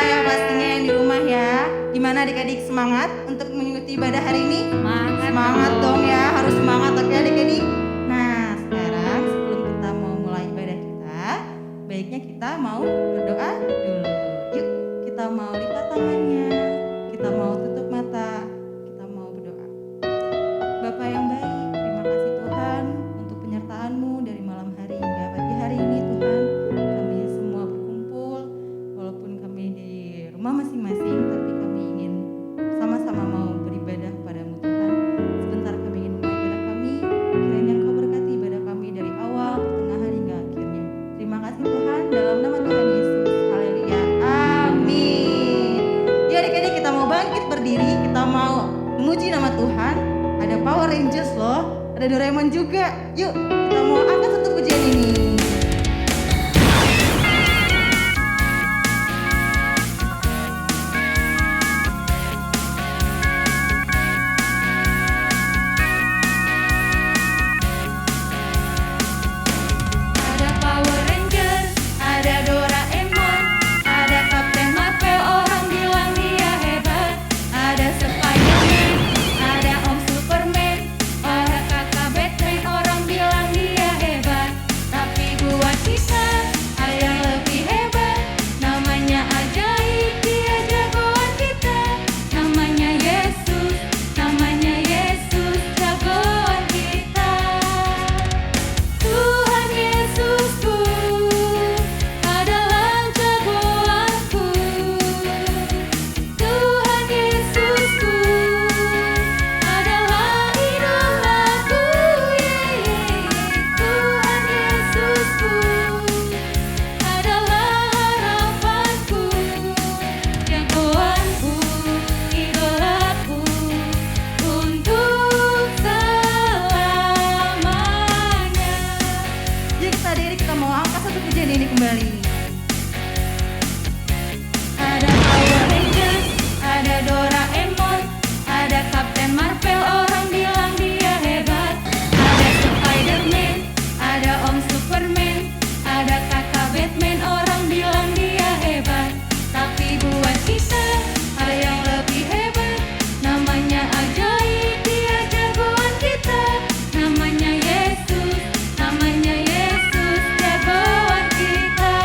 ya pastinya yang di rumah ya. Gimana adik-adik, semangat untuk mengikuti ibadah hari ini? Semangat dong ya, harus semangat, oke adik-adik. Nah sekarang sebelum kita mau mulai ibadah kita, baiknya kita mau berdoa dulu. Yuk kita mau lipat tangannya, kita mau tutup mata, kita mau berdoa. Bapa yang baik, terima kasih Tuhan untuk penyertaan-Mu dari malam hari hingga pagi hari ini Tuhan. Kami semua berkumpul, walaupun kami di rumah masing-masing, tapi kami ingin sama-sama mau beribadah kepadamu Tuhan. Sebentar kami ingin memulai ibadah kami, kiranya Engkau berkati ibadah kami dari awal, pertengahan hingga akhirnya. Terima kasih Tuhan, dalam nama Tuhan Yesus. Haleluya, amin. Ya adik-adik, kita mau bangkit berdiri, kita mau memuji nama Tuhan. Ada Power Rangers loh, ada Doraemon juga. Yuk kita mau angkat satu pujian ini. Ada Power Rangers, ada Doraemon, ada Kapten Marvel, orang bilang dia hebat. Ada Spider-Man, ada Om Superman, ada Kakak Batman, orang bilang dia hebat. Tapi buat kita ada yang lebih hebat, namanya ajaib, dia jagoan kita. Namanya Yesus, jagoan kita. Tuhan Yesusku adalah jagoanku. Tuhan Yesusku adalah idolaku. Tuhan Yesusku adalah harapanku, jagoanku, idolaku untuk selamanya. Yuk kita diri, kita mau angkat satu pujian ini kembali. Ada Power Rangers, ada Doraemon, ada Kapten Marvel, orang bilang dia hebat. Ada Spider-Man, ada Om Superman, ada Kakak Batman, orang bilang dia hebat. Tapi buat kita ada yang lebih hebat, namanya ajaib, dia jagoan kita. Namanya Yesus, jagoan kita.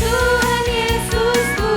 Tuhan Yesusku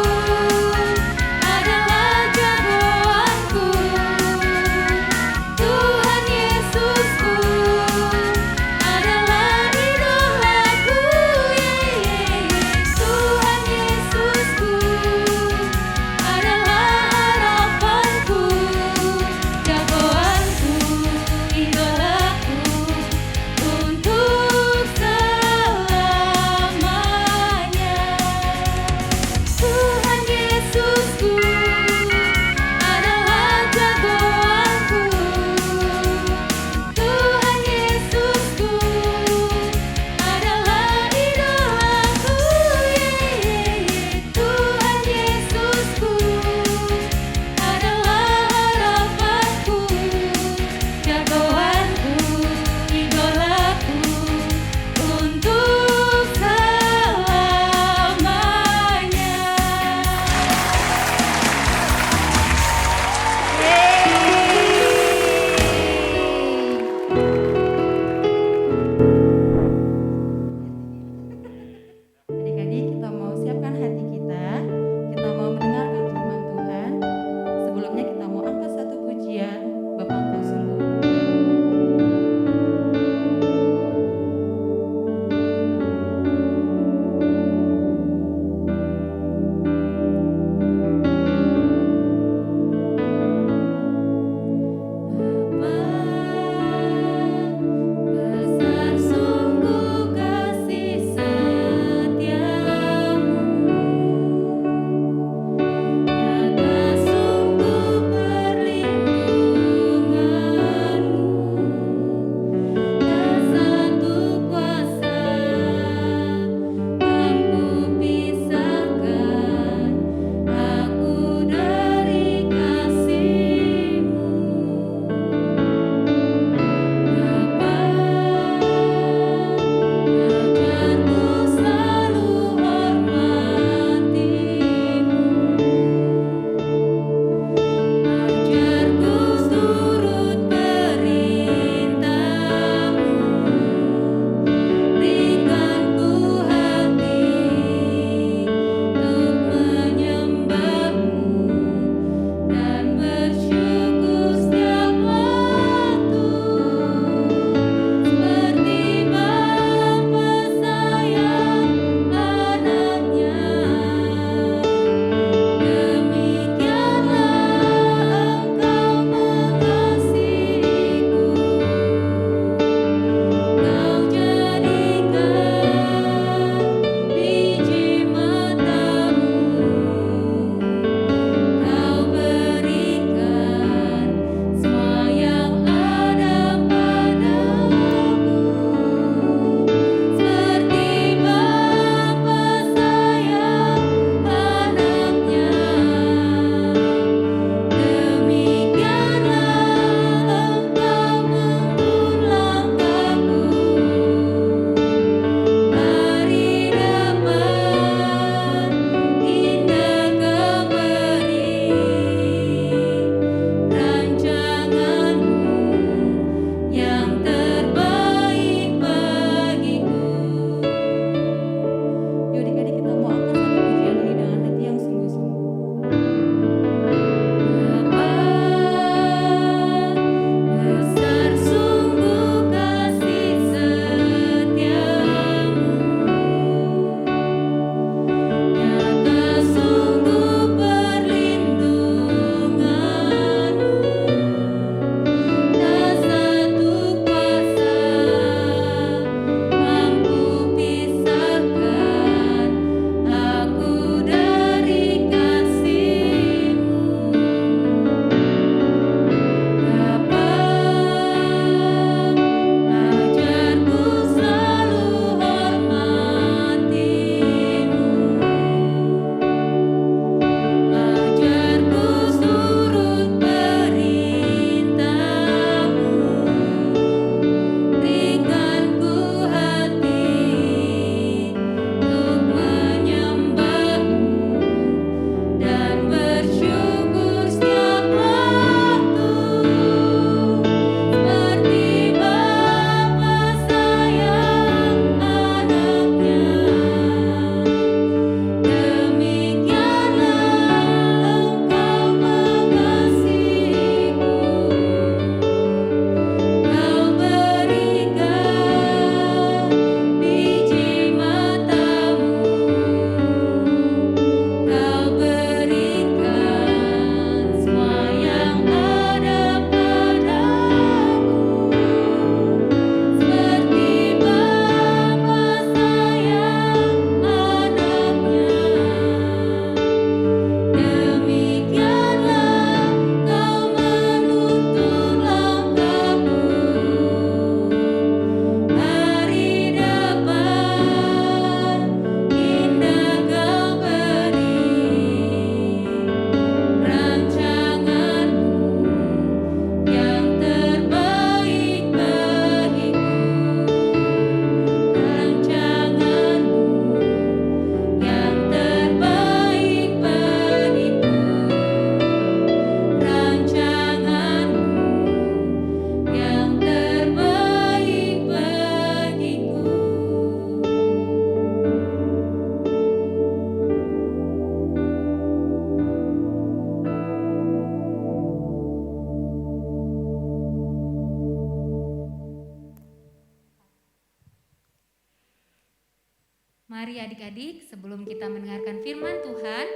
Mari adik-adik, sebelum kita mendengarkan firman Tuhan,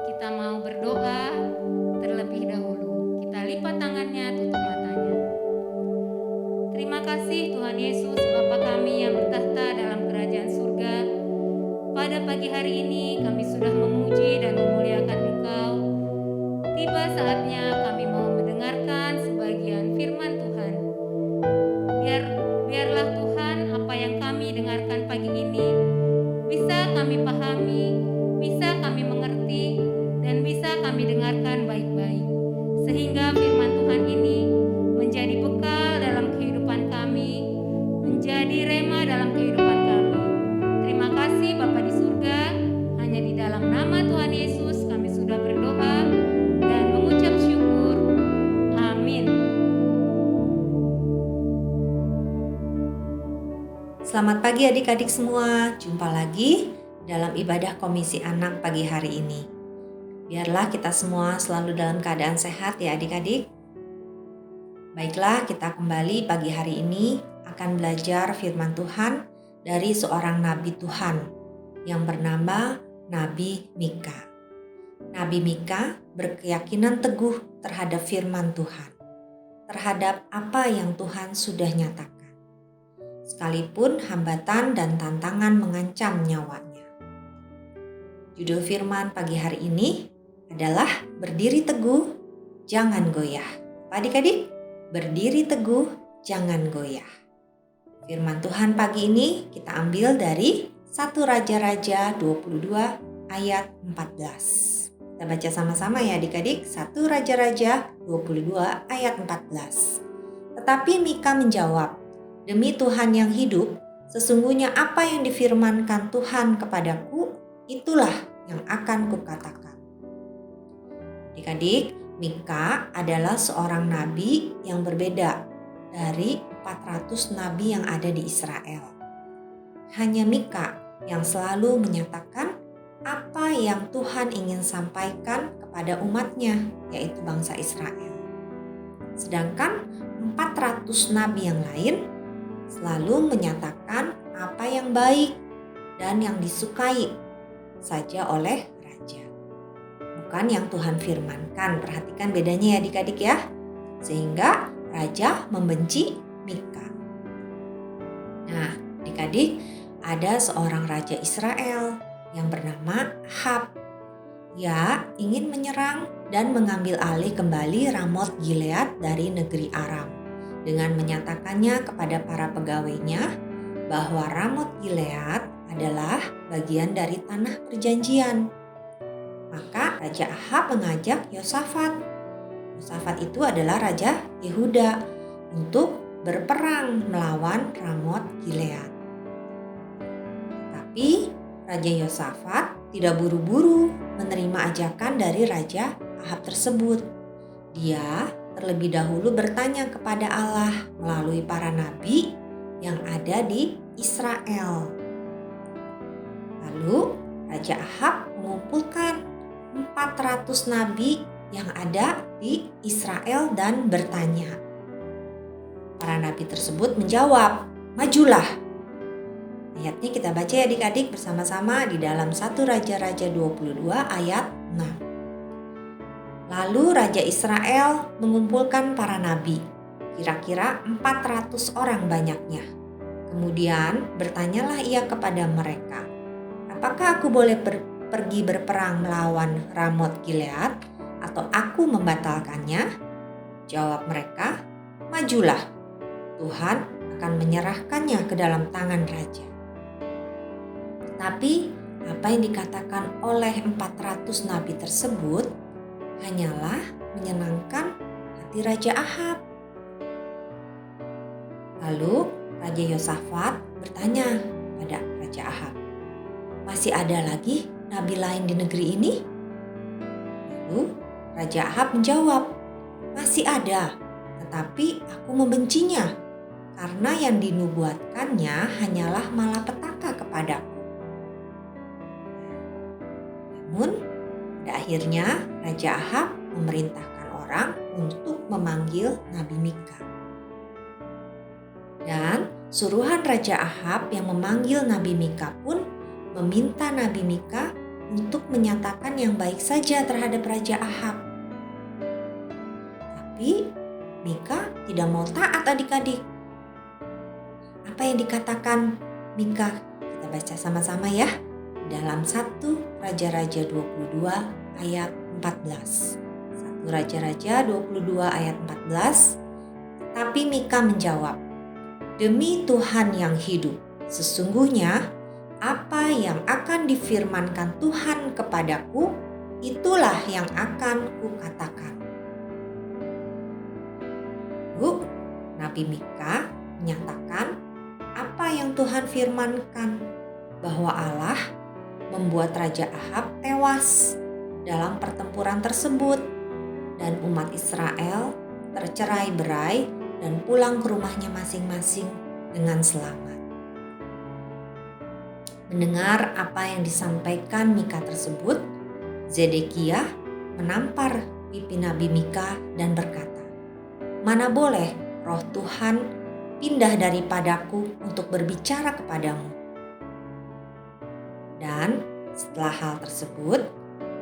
kita mau berdoa terlebih dahulu. Kita lipat tangannya, tutup matanya. Terima kasih Tuhan Yesus, Bapa kami yang bertahta dalam kerajaan surga. Pada pagi hari ini kami sudah memuji dan memuliakan Engkau. Tiba saatnya kami mau mendengarkan sebagian firman Tuhan. Biarlah Tuhan apa yang kami dengarkan pagi ini bisa kami pahami, bisa kami mengerti, dan bisa kami dengarkan baik-baik. Sehingga firman Tuhan ini menjadi bekal dalam kehidupan kami, menjadi rema dalam kehidupan kami. Terima kasih Bapa di surga, hanya di dalam nama Tuhan Yesus kami sudah berdoa dan mengucap syukur. Amin. Selamat pagi adik-adik semua, jumpa lagi dalam ibadah Komisi Anak pagi hari ini. Biarlah kita semua selalu dalam keadaan sehat ya adik-adik. Baiklah, kita kembali pagi hari ini akan belajar firman Tuhan dari seorang nabi Tuhan yang bernama Nabi Mika. Nabi Mika berkeyakinan teguh terhadap firman Tuhan, terhadap apa yang Tuhan sudah nyatakan. Sekalipun hambatan dan tantangan mengancam nyawanya. Judul firman pagi hari ini adalah berdiri teguh, jangan goyah. Adik-adik, berdiri teguh, jangan goyah. Firman Tuhan pagi ini kita ambil dari 1 Raja-Raja 22 ayat 14. Kita baca sama-sama ya adik-adik, 1 Raja-Raja 22 ayat 14. Tetapi Mika menjawab, "Demi Tuhan yang hidup, sesungguhnya apa yang difirmankan Tuhan kepadaku, itulah yang akan kukatakan." Adik-adik, Mika adalah seorang nabi yang berbeda dari 400 nabi yang ada di Israel. Hanya Mika yang selalu menyatakan apa yang Tuhan ingin sampaikan kepada umatnya, yaitu bangsa Israel. Sedangkan 400 nabi yang lain selalu menyatakan apa yang baik dan yang disukai saja oleh raja. Bukan yang Tuhan firmankan. Perhatikan bedanya ya adik-adik ya. Sehingga raja membenci Mika. Nah, adik-adik, ada seorang raja Israel yang bernama Ahab. Ia ingin menyerang dan mengambil alih kembali Ramot Gilead dari negeri Aram, dengan menyatakannya kepada para pegawainya bahwa Ramot Gilead adalah bagian dari tanah perjanjian. Maka Raja Ahab mengajak Yosafat. Yosafat itu adalah Raja Yehuda untuk berperang melawan Ramot Gilead. Tapi Raja Yosafat tidak buru-buru menerima ajakan dari Raja Ahab tersebut. Dia terlebih dahulu bertanya kepada Allah melalui para nabi yang ada di Israel. Lalu Raja Ahab mengumpulkan 400 nabi yang ada di Israel dan bertanya. Para nabi tersebut menjawab, "Majulah." Ayatnya kita baca ya adik-adik bersama-sama di dalam 1 Raja-Raja 22 ayat 6. Lalu Raja Israel mengumpulkan para nabi, kira-kira 400 orang banyaknya. Kemudian bertanyalah ia kepada mereka, "Apakah aku boleh pergi berperang melawan Ramot Gilead atau aku membatalkannya?" Jawab mereka, "Majulah, Tuhan akan menyerahkannya ke dalam tangan raja." Tapi apa yang dikatakan oleh 400 nabi tersebut hanyalah menyenangkan hati Raja Ahab. Lalu Raja Yosafat bertanya pada Raja Ahab, "Masih ada lagi nabi lain di negeri ini?" Lalu Raja Ahab menjawab, "Masih ada, tetapi aku membencinya, karena yang dinubuatkannya hanyalah malapetaka kepadaku." Namun pada akhirnya Raja Ahab memerintahkan orang untuk memanggil Nabi Mika. Dan suruhan Raja Ahab yang memanggil Nabi Mika pun meminta Nabi Mika untuk menyatakan yang baik saja terhadap Raja Ahab. Tapi Mika tidak mau taat adik-adik. Apa yang dikatakan Mika? Kita baca sama-sama ya. Dalam 1 Raja-Raja 22 ayat 14. 1 Raja-Raja 22 ayat 14. Tapi Mika menjawab, "Demi Tuhan yang hidup, sesungguhnya apa yang akan difirmankan Tuhan kepadaku, itulah yang akan kukatakan." Nabi Mika menyatakan apa yang Tuhan firmankan, bahwa Allah membuat Raja Ahab tewas dalam pertempuran tersebut dan umat Israel tercerai-berai dan pulang ke rumahnya masing-masing dengan selamat. Mendengar apa yang disampaikan Mika tersebut, Zedekiah menampar pipi Nabi Mika dan berkata, "Mana boleh roh Tuhan pindah daripadaku untuk berbicara kepadamu." Dan setelah hal tersebut,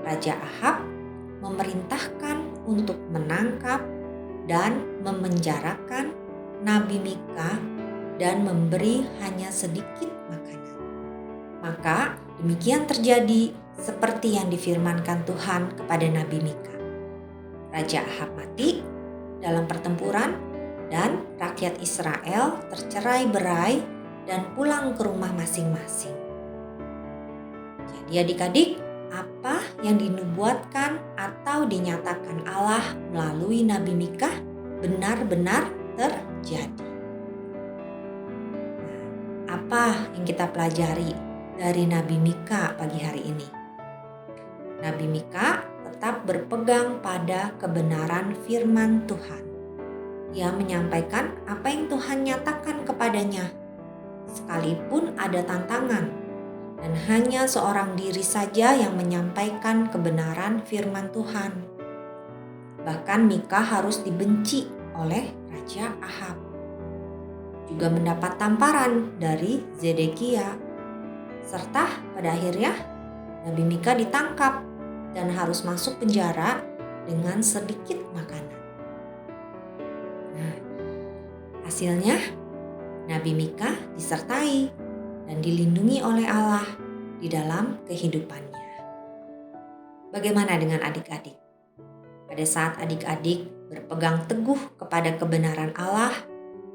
Raja Ahab memerintahkan untuk menangkap dan memenjarakan Nabi Mika dan memberi hanya sedikit makanan. Maka demikian terjadi seperti yang difirmankan Tuhan kepada Nabi Mika. Raja Ahab mati dalam pertempuran dan rakyat Israel tercerai-berai dan pulang ke rumah masing-masing. Jadi adik-adik, apa yang dinubuatkan atau dinyatakan Allah melalui Nabi Mika benar-benar terjadi. Nah, apa yang kita pelajari dari Nabi Mika pagi hari ini? Nabi Mika tetap berpegang pada kebenaran firman Tuhan. Ia menyampaikan apa yang Tuhan nyatakan kepadanya, sekalipun ada tantangan, dan hanya seorang diri saja yang menyampaikan kebenaran firman Tuhan. Bahkan Mika harus dibenci oleh Raja Ahab. Juga mendapat tamparan dari Zedekiah. Serta pada akhirnya Nabi Mika ditangkap dan harus masuk penjara dengan sedikit makanan. Nah, hasilnya Nabi Mika disertai dan dilindungi oleh Allah di dalam kehidupannya. Bagaimana dengan adik-adik? Pada saat adik-adik berpegang teguh kepada kebenaran Allah,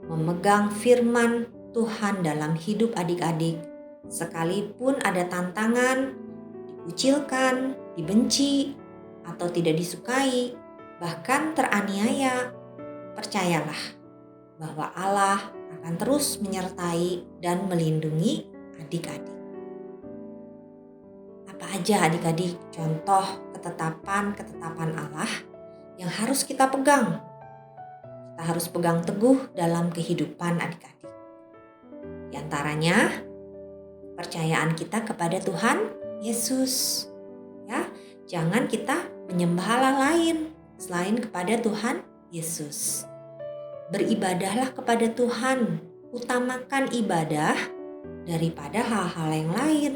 memegang firman Tuhan dalam hidup adik-adik, sekalipun ada tantangan, dikucilkan, dibenci, atau tidak disukai, bahkan teraniaya, percayalah bahwa Allah akan terus menyertai dan melindungi adik-adik. Apa aja adik-adik contoh ketetapan-ketetapan Allah yang harus kita pegang? Kita harus pegang teguh dalam kehidupan adik-adik. Di antaranya kepercayaan kita kepada Tuhan Yesus. Ya, jangan kita menyembah Allah lain selain kepada Tuhan Yesus. Beribadahlah kepada Tuhan, utamakan ibadah daripada hal-hal yang lain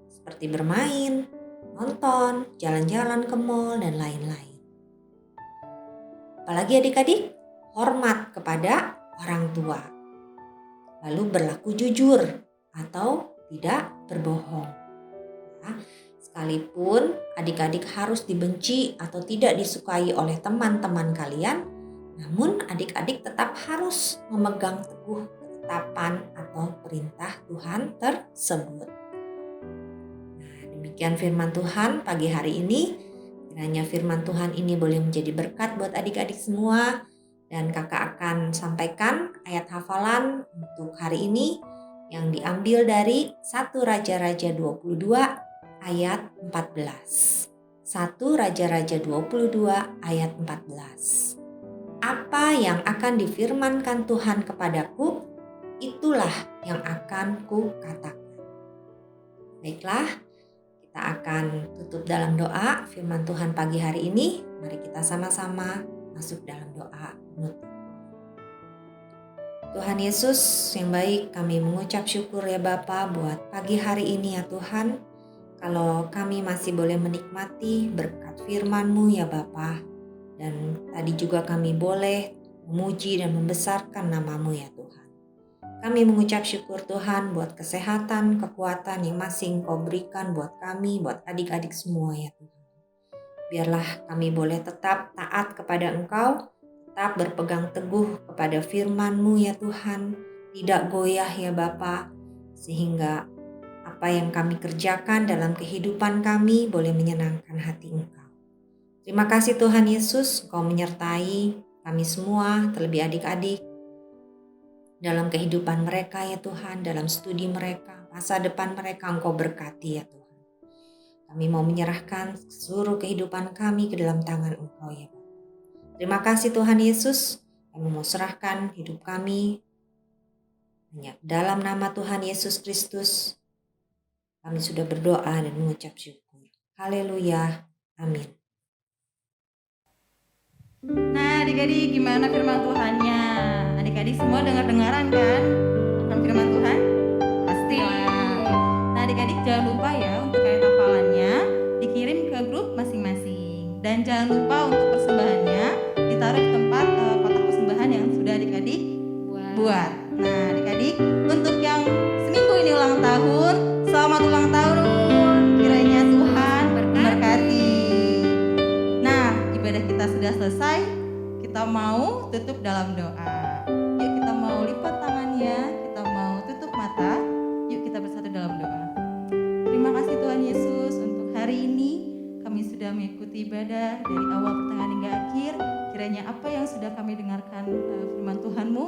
seperti bermain, nonton, jalan-jalan ke mall, dan lain-lain. Apalagi adik-adik, hormat kepada orang tua. Lalu berlaku jujur atau tidak berbohong. Ya, sekalipun adik-adik harus dibenci atau tidak disukai oleh teman-teman kalian, namun adik-adik tetap harus memegang teguh ketetapan atau perintah Tuhan tersebut. Nah, demikian firman Tuhan pagi hari ini. Kiranya firman Tuhan ini boleh menjadi berkat buat adik-adik semua. Dan kakak akan sampaikan ayat hafalan untuk hari ini yang diambil dari 1 Raja-Raja 22 ayat 14. 1 Raja-Raja 22 ayat 14. Apa yang akan difirmankan Tuhan kepadaku, itulah yang akan kukatakan. Baiklah, kita akan tutup dalam doa firman Tuhan pagi hari ini. Mari kita sama-sama masuk dalam doa penutup. Tuhan Yesus yang baik, kami mengucap syukur ya Bapa buat pagi hari ini ya Tuhan. Kalau kami masih boleh menikmati berkat firman-Mu ya Bapa. Dan tadi juga kami boleh memuji dan membesarkan nama-Mu ya Tuhan. Kami mengucap syukur Tuhan buat kesehatan, kekuatan yang masih Engkau berikan buat kami, buat adik-adik semua ya Tuhan. Biarlah kami boleh tetap taat kepada Engkau, tetap berpegang teguh kepada firman-Mu ya Tuhan, tidak goyah ya Bapa, sehingga apa yang kami kerjakan dalam kehidupan kami boleh menyenangkan hati Engkau. Terima kasih Tuhan Yesus, Engkau menyertai kami semua, terlebih adik-adik, dalam kehidupan mereka ya Tuhan, dalam studi mereka, masa depan mereka Engkau berkati ya Tuhan. Kami mau menyerahkan seluruh kehidupan kami ke dalam tangan Engkau ya Bapa. Terima kasih Tuhan Yesus, kami mau serahkan hidup kami hanya dalam nama Tuhan Yesus Kristus. Kami sudah berdoa dan mengucap syukur. Haleluya. Amin. Nah, adik-adik gimana firman Tuhannya? Adik-adik semua dengar-dengaran kan akan firman Tuhan? Pastilah. Nah, adik-adik jangan lupa ya untuk ayat hafalannya dikirim ke grup masing-masing. Dan jangan lupa untuk persembahannya ditaruh di tempat kotak persembahan yang sudah adik-adik buat. Nah, adik-adik untuk yang seminggu ini ulang tahun, selamat ulang tahun. Kiranya Tuhan memberkati. Nah, ibadah kita sudah selesai. Kita mau tutup dalam doa. Yuk kita mau lipat tangannya, kita mau tutup mata. Yuk kita bersatu dalam doa. Terima kasih Tuhan Yesus untuk hari ini. Kami sudah mengikuti ibadah dari awal pertengahan hingga akhir. Kiranya apa yang sudah kami dengarkan firman Tuhan-Mu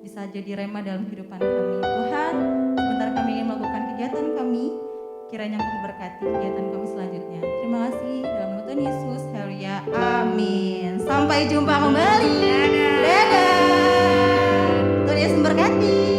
bisa jadi rema dalam kehidupan kami. Tuhan, sebentar kami ingin melakukan kegiatan kami. Kiranya Engkau memberkati kegiatan kami selanjutnya. Terima kasih dalam nama Tuhan Yesus. Haleluya. Amin. Sampai jumpa kembali. Dadah. Tuhan Yesus memberkati.